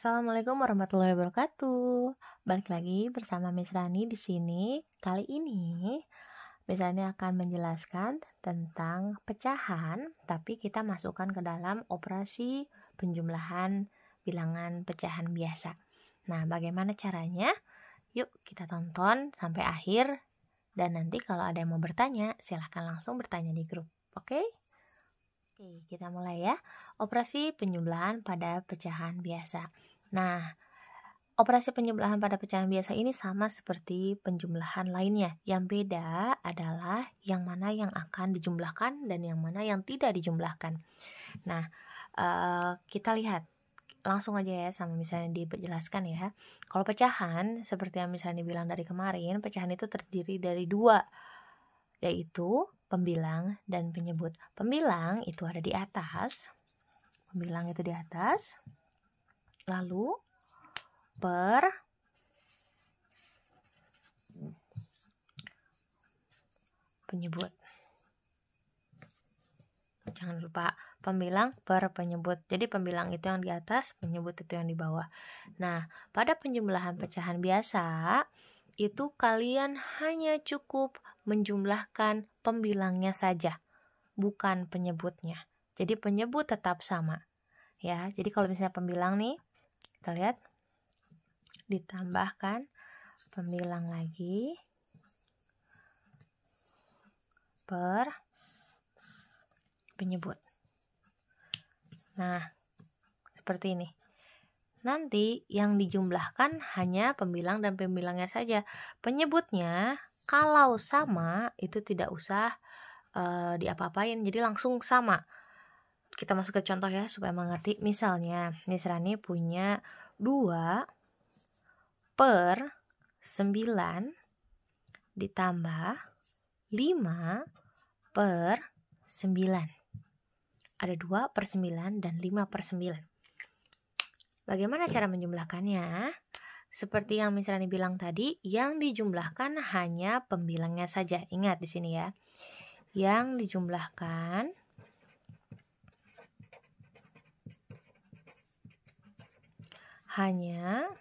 Assalamualaikum warahmatullahi wabarakatuh. Balik lagi bersama Miss Rani di sini. Kali ini Miss Rani akan menjelaskan tentang pecahan, tapi kita masukkan ke dalam operasi penjumlahan bilangan pecahan biasa. Nah, bagaimana caranya? Yuk kita tonton sampai akhir. Dan nanti kalau ada yang mau bertanya, silahkan langsung bertanya di grup. Oke? Oke, kita mulai ya. Operasi penjumlahan pada pecahan biasa. Nah, operasi penjumlahan pada pecahan biasa ini sama seperti penjumlahan lainnya. Yang beda adalah yang mana yang akan dijumlahkan dan yang mana yang tidak dijumlahkan. Nah, kita lihat langsung aja ya sama misalnya dijelaskan ya. Kalau pecahan, seperti yang misalnya dibilang dari kemarin, pecahan itu terdiri dari dua, yaitu pembilang dan penyebut. Pembilang itu ada di atas. Pembilang itu di atas. Lalu penyebut. Jangan lupa pembilang per penyebut. Jadi pembilang itu yang di atas, penyebut itu yang di bawah. Nah, pada penjumlahan pecahan biasa, itu kalian hanya cukup menjumlahkan pembilangnya saja, bukan penyebutnya. Jadi penyebut tetap sama. Ya, jadi kalau misalnya pembilang nih, kita lihat ditambahkan pembilang lagi per penyebut. Nah, seperti ini. Nanti yang dijumlahkan hanya pembilang dan pembilangnya saja. Penyebutnya kalau sama itu tidak usah diapa-apain, jadi langsung sama. Kita masuk ke contoh ya supaya mengerti. Misalnya, Miss Rani punya 2 per 9 ditambah 5 per 9. Ada 2 per 9 dan 5 per 9. Bagaimana cara menjumlahkannya? Seperti yang Miss Rani bilang tadi, yang dijumlahkan hanya pembilangnya saja. Ingat di sini ya. Yang dijumlahkan hanya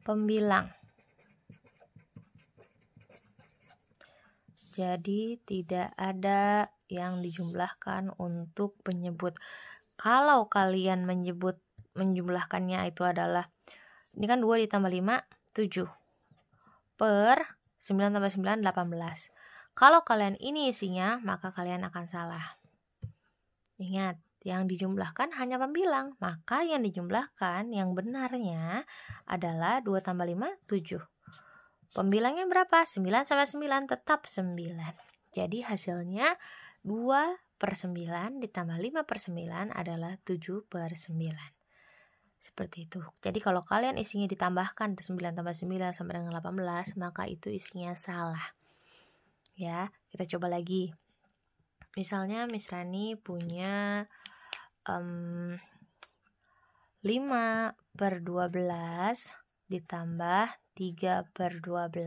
pembilang. Jadi tidak ada yang dijumlahkan untuk penyebut. Kalau kalian menjumlahkannya itu adalah, ini kan 2 ditambah 5, 7. Per 9 tambah 9, 18. Kalau kalian ini isinya, maka kalian akan salah. Ingat, yang dijumlahkan hanya pembilang. Maka yang dijumlahkan yang benarnya adalah 2 tambah 5, 7. Pembilangnya berapa? 9 sampai 9, tetap 9. Jadi hasilnya 2 per 9 ditambah 5 per 9 adalah 7 per 9. Seperti itu. Jadi kalau kalian isinya ditambahkan 9 tambah 9 sama dengan 18, maka itu isinya salah. Ya, kita coba lagi. Misalnya Miss Rani punya 5 per 12 ditambah 3 per 12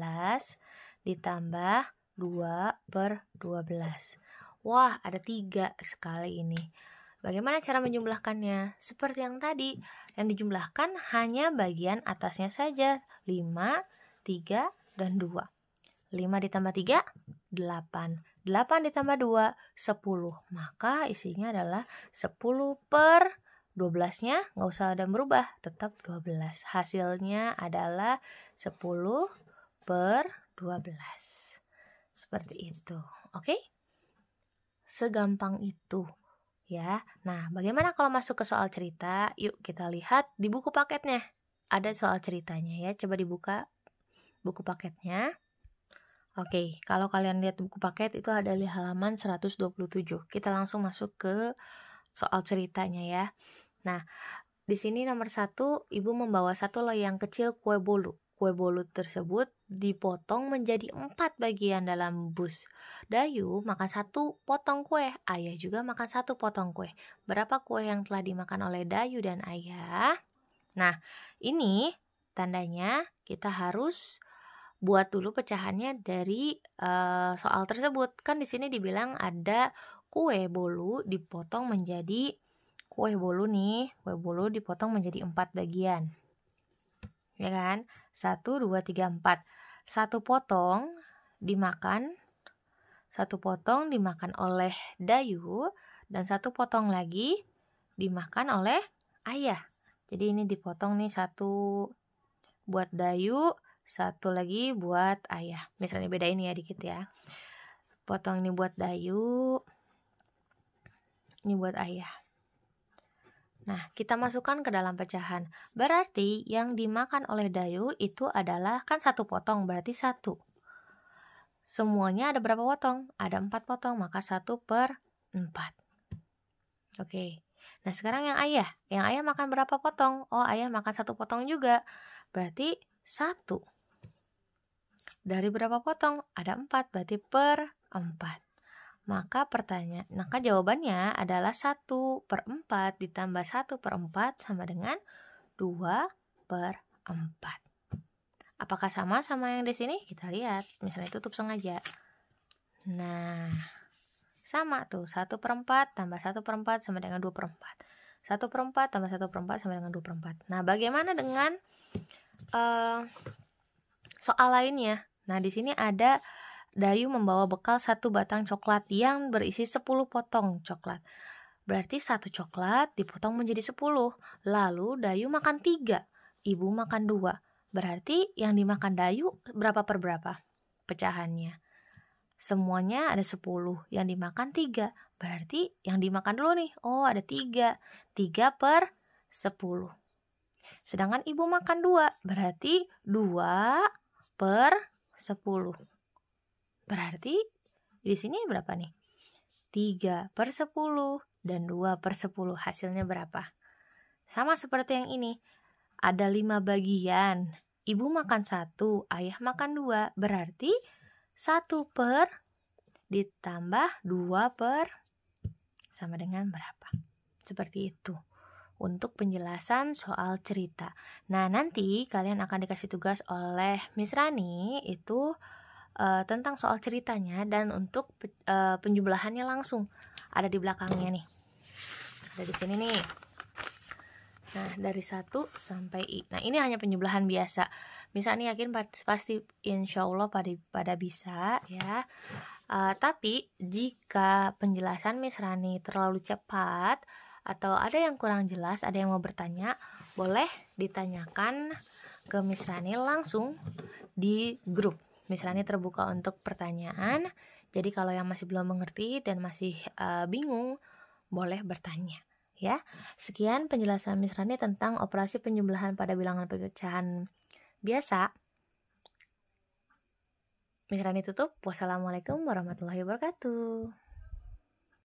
ditambah 2 per 12. Wah, ada 3 sekali ini. Bagaimana cara menjumlahkannya? Seperti yang tadi, yang dijumlahkan hanya bagian atasnya saja, 5, 3, dan 2. 5 ditambah 3, 8. 8 ditambah 2, 10. Maka isinya adalah 10 per 12-nya nggak usah ada berubah, tetap 12. Hasilnya adalah 10 per 12. Seperti itu. Oke? Segampang itu ya. Nah, bagaimana kalau masuk ke soal cerita? Yuk kita lihat di buku paketnya. Ada soal ceritanya ya. Coba dibuka buku paketnya. Oke, kalau kalian lihat buku paket itu ada di halaman 127. Kita langsung masuk ke soal ceritanya ya. Nah, di sini nomor 1, ibu membawa 1 loyang kecil kue bolu. Kue bolu tersebut dipotong menjadi 4 bagian dalam bus. Dayu makan 1 potong kue, ayah juga makan 1 potong kue. Berapa kue yang telah dimakan oleh Dayu dan ayah? Nah, ini tandanya kita harus buat dulu pecahannya dari soal tersebut. Kan di sini dibilang ada kue bolu dipotong menjadi kue bolu nih, kue bolu dipotong menjadi 4 bagian. Ya kan? 1, 2, 3, 4. Satu potong dimakan oleh Dayu, dan satu potong lagi dimakan oleh ayah. Jadi ini dipotong nih, satu buat Dayu, satu lagi buat ayah. Misalnya beda ini ya dikit ya. Potong ini buat Dayu, ini buat ayah. Nah, kita masukkan ke dalam pecahan. Berarti yang dimakan oleh Dayu itu adalah, kan satu potong, berarti 1. Semuanya ada berapa potong? Ada 4 potong, maka 1/4. Oke. Nah, sekarang yang ayah. Yang ayah makan berapa potong? Oh, ayah makan 1 potong juga. Berarti 1. Dari berapa potong? Ada 4, berarti per 4. Maka jawabannya adalah 1/4 ditambah 1/4 sama dengan 2/4. Apakah sama yang di sini? Kita lihat. Misalnya tutup sengaja. Nah, sama tuh. 1/4 tambah 1/4 sama dengan 2/4. 1/4 tambah 1/4 sama dengan 2/4. Nah, bagaimana dengan soal lainnya? Nah, di sini ada Dayu membawa bekal 1 batang coklat yang berisi 10 potong coklat. Berarti 1 coklat dipotong menjadi 10. Lalu Dayu makan 3, ibu makan 2. Berarti yang dimakan Dayu berapa per berapa pecahannya? Semuanya ada 10, yang dimakan 3. Berarti yang dimakan dulu nih, oh ada 3. 3/10. Sedangkan ibu makan 2, berarti 2/10. Berarti di sini berapa nih? 3/10 dan 2/10. Hasilnya berapa? Sama seperti yang ini. Ada 5 bagian. Ibu makan 1, ayah makan 2. Berarti 1 per ditambah 2 per sama dengan berapa? Seperti itu untuk penjelasan soal cerita. Nah, nanti kalian akan dikasih tugas oleh Miss Rani itu tentang soal ceritanya, dan untuk penjumlahannya langsung ada di belakangnya nih. Ada di sini nih. Nah, dari 1 sampai I. Nah, ini hanya penjumlahan biasa. Misalnya yakin pasti insya Allah pada bisa ya. Tapi jika penjelasan Miss Rani terlalu cepat atau ada yang kurang jelas, ada yang mau bertanya, boleh ditanyakan ke Miss Rani langsung di grup. Miss Rani terbuka untuk pertanyaan. Jadi kalau yang masih belum mengerti dan masih bingung, boleh bertanya ya. Sekian penjelasan Miss Rani tentang operasi penjumlahan pada bilangan pecahan biasa. Miss Rani tutup. Wassalamualaikum warahmatullahi wabarakatuh.